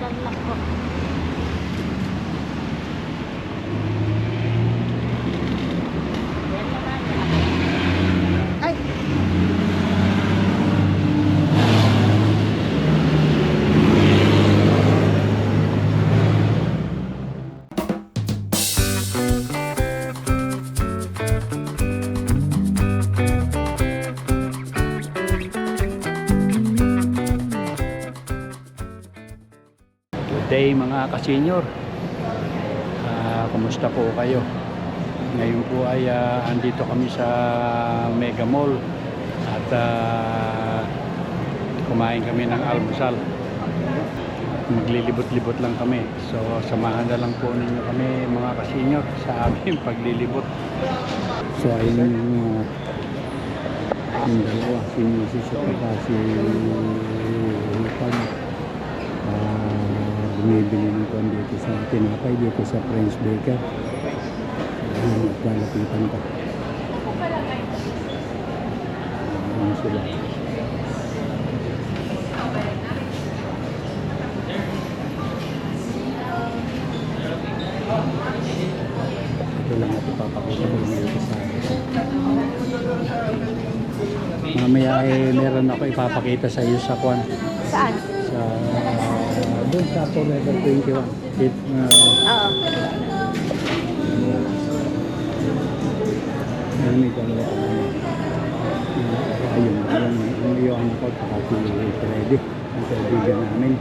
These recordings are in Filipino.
Nako. Ay. Good day mga ka-senior. Kumusta po kayo? Ngayon po ay andito kami sa Mega Mall at kumain kami ng almusal. Maglilibot-libot lang kami. So samahan na lang po ninyo kami mga ka-senior sa aming paglilibot. So ayun yung dalawa, si Mrs. at si Hipag. Bumibili ng kwan dito sa tinapay dito sa French Baker. Lalapitan ka. Ano sila? Ito lang at ipapakita ko lang dito sa mamaya meron ako ipapakita sa iyo sa kwan. Saan? Sa doon sa Forever 21. Oo. May dalawa ko ayun ang iyon ko kasi ready ang kaibigan namin.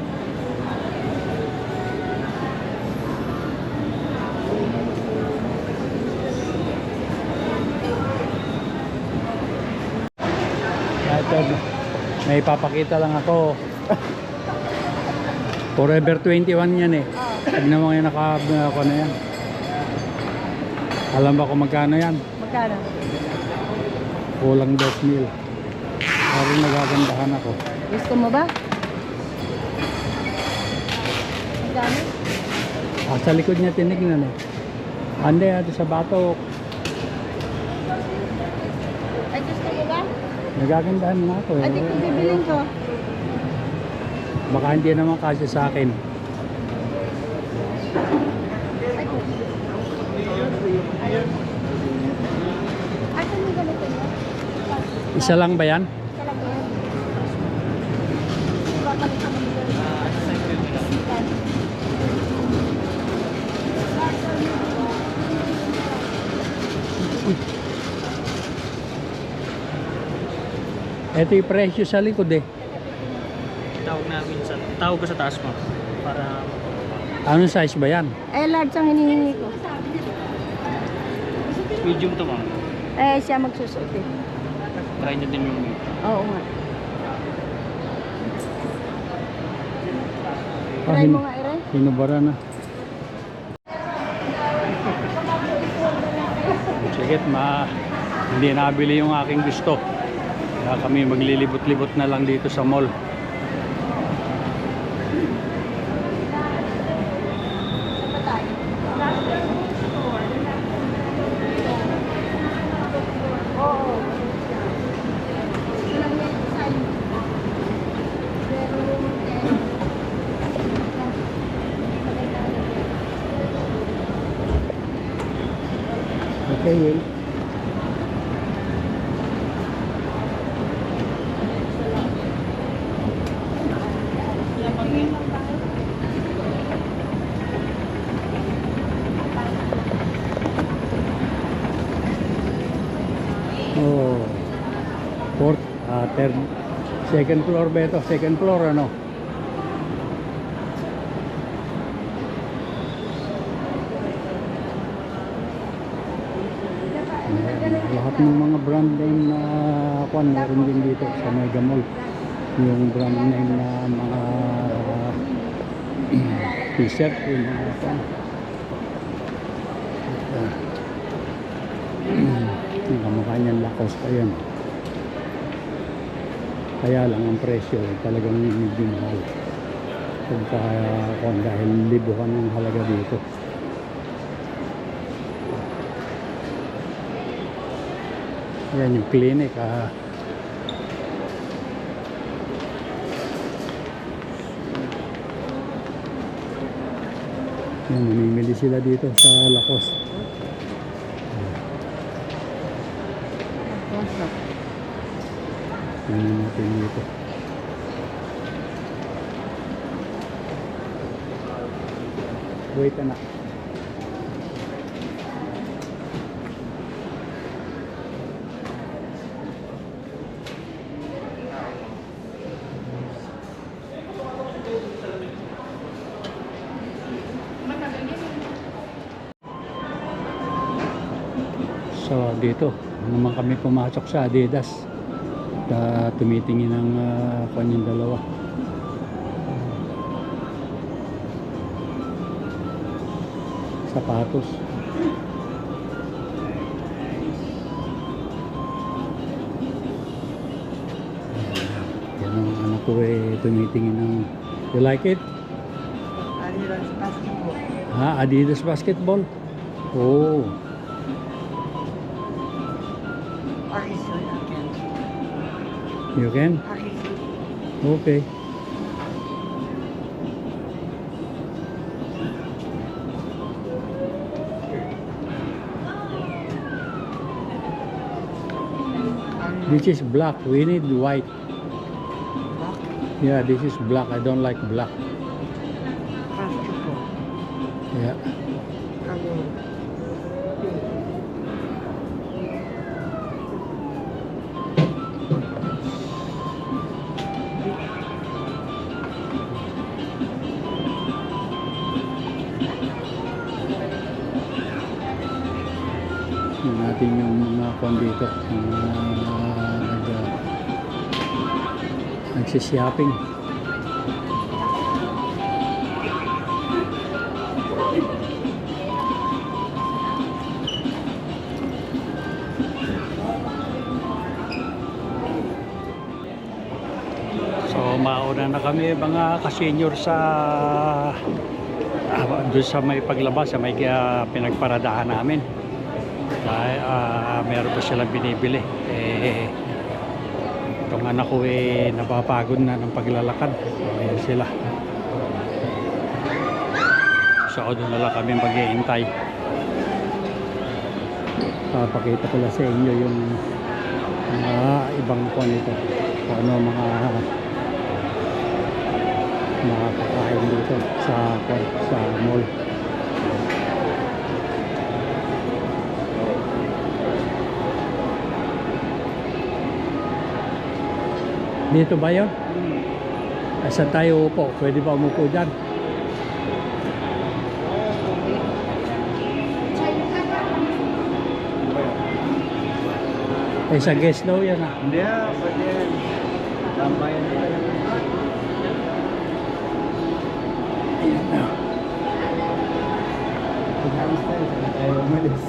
May papakita lang ako. Forever 21 yan eh. Tignan mo ngayon ako na yan. Alam ba kung magkano yan? Magkano? Kulang 2,000. Parang nagagandahan ako. Gusto mo ba? Magkano? Sa likod niya tinignan eh. Ande, ito sa batok. Ay, gusto mo ba? Nagagandahan na ako eh. Ay, di ko bibilin ko. Baka hindi naman kasi sa akin. Asan yung ganito niya? Isa lang ba yan? Talaga yan. Babalik ako dito. Ito yung presyo sa likod eh. Tawag ko sa taas mo para Anong size ba yan? Eh, large ang hinihingi ko. medium to ma'am. Eh, siya magsusuot eh. Try nyo din yung Oo nga. Try mo nga, Ere. Hinubara na. Sige, hindi nabili yung aking gusto. Kaya kami maglilibot-libot na lang dito sa mall. Okay, Will. Oh, third, second floor ba ito? Second floor ano? Lahat ng mga brand name na kwan meron din dito sa Mega Mall. Yung brand name na mga t-shirt, yung mga kwan. Yung kamukha niyan Lacoste pa yan. Kaya lang ang presyo talagang medyo mahal. Pagka kwan dahil libuhan ang halaga dito. Yan yung clinic Yan, namimili sila dito sa Lacoste. Tingnan natin dito. Wait anak. So dito naman kami pumasok sa Adidas. Tumitingin ng kanyang dalawa. Sapatos. Yan ang anak ko tumitingin ng, you like it? Adidas basketball. Adidas basketball? Oh. Are you sure you can? You can? Are you sure? Okay. This is black. We need white. Black Yeah, this is black. I don't like black. basketball. Yeah. Tingnan natin yung mga kwan dito. Nagsishopping. So mauna na kami mga ka-senior sa doon sa may paglabas sa may pinagparadahan namin. Dahil meron pa silang binibili. Itong anak ko napapagod na ng paglalakad. So ayan sila. So doon na lang kami maghihintay. Papakita ko lang sa inyo yung ibang kwan ito. Kung ano mga makakakain dito sa mall. Dito ba yun? Saan tayo upo? Pwede ba umupo dyan? Sa guest daw yan ah. Hindi pwede. Tambayan nila. Ayan na. Tayo umalis.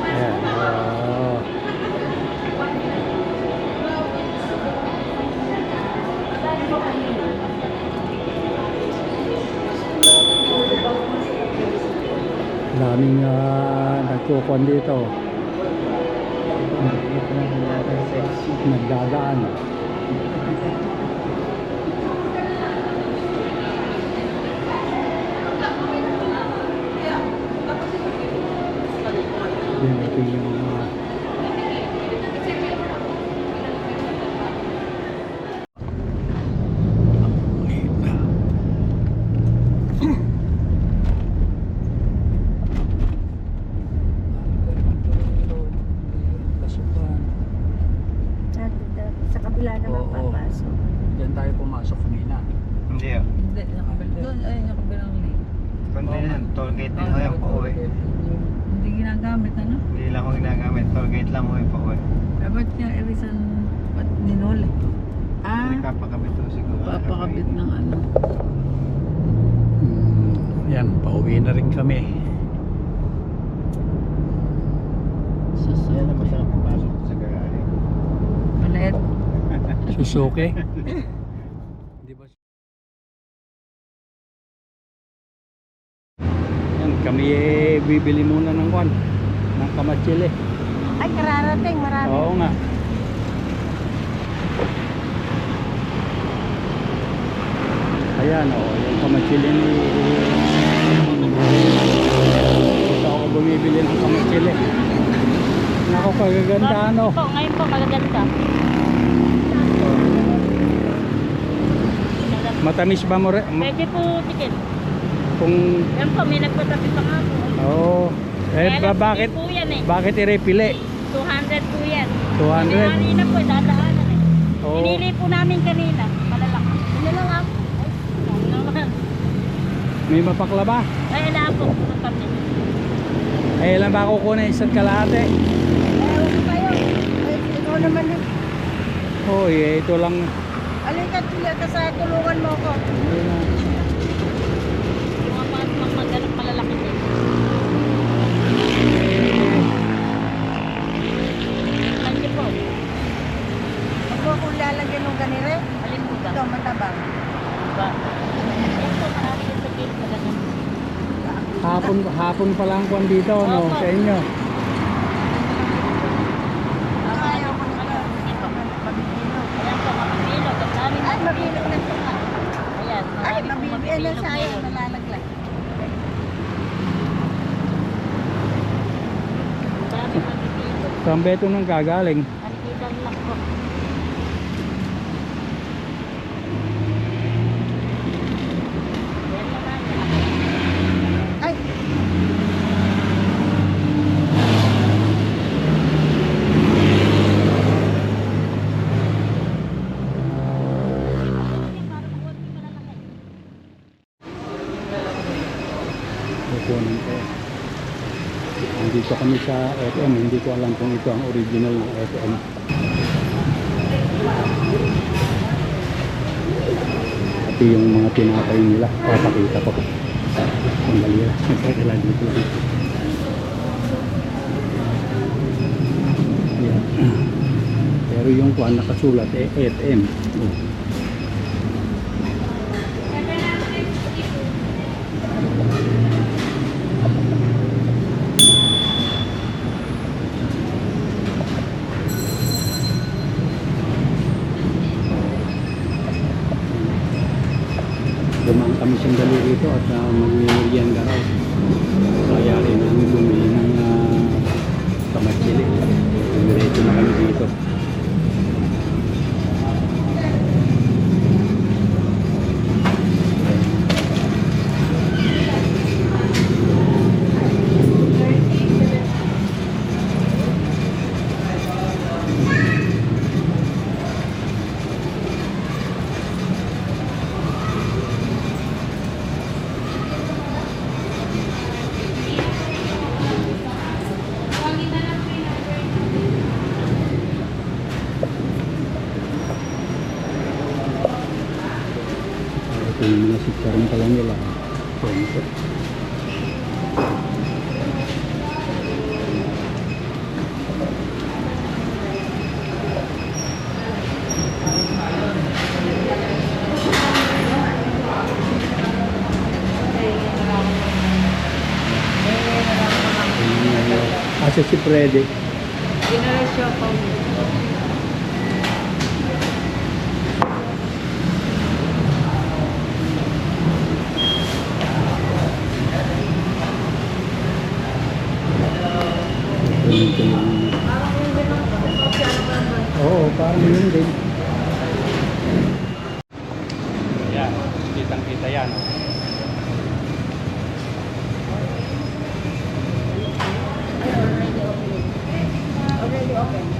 Ayan. Daming nagkukon dito. Nagdadaan. Yan ito yung Sa kabila naman Oo. papasok. Diyan tayo pumasok kanina. Hindi Hindi, doon ay nakabilang lane. Kundi yan. Toll gate din ngayon po uwi. Hindi ginagamit, ano? Hindi lang ko ginagamit. Toll gate lang ko po uwi. Ba't niya irisan, ba't ninole? Nagpapakabit to siguro. Papakabit ng ano. Yan, pauwi na rin kami. Yan ang masarap pumasok sa garage. Maliit. Suzuki. Di ba? Yan, kami bibili muna ng kwan, ng kamatsili. Ay, kararating. Marami. Oo nga. Ayan, yan kamatsili ni dito ako bumibili ng kamatsili. Nako, kagaganda ano. Po, ngayon po magaganda. Matamis ba mo rin? Pwede po tikin. Kung Yan po, may nagpatapi pa nga po. oo. Kaya lang, Bakit? hindi po yan eh. Bakit i-repili? 200 po yan. 200? Kanina po, dadaanan eh. Oo. Pinili po namin kanina. Malalaki. Ano lang ako? Ay, ano naman. May mapakla ba? Ay, ala po. Puno kami. Ay, ilan ba kukunin? Isa't kalahati? Ewan ko kayo. Ay, ikaw naman eh. Oh, ito lang. Alin ka, sa tulungan mo ko. Yung mga magganap malalaki din. Nandiyo po. Huwag mo kung lalagyan ng ganire. Alin po ba? Ito, matabang. Diba? Ito, marami din sa gate na ganyan. Hapon pa lang kung dito, no? Opo. Sa inyo. Ayaw ko naman. Ito, mabibilog. Ayan po, mabibilog. Ang dami ay, mabibilog na ito nga. Ayan, ay, mabibilog na sayang, nalalaglag. Ang dami mabibilog. Saan ba ito nang gagaling? Nakikita lang po. Ayan naman. Ay! Kukunin ko. Nandito kami sa FM. Hindi ko alam kung ito ang original ng FM. Ito yung mga tinapay nila. Papakita ko. Sandali lang. Nagkakala dito. Ayan. Pero yung kuhan nakasulat FM. Oh. Dumaan kami sandali rito at mag-merienda raw. Kaya rin namin bumili ng kamatsili. Diretso na kami dito. Ito yung mga sitsaron pa lang nila. Ito. Asa si Freddy? Generation po. Ito yung... Oo, parang yun din. Yan, kitang-kita yan. Already open.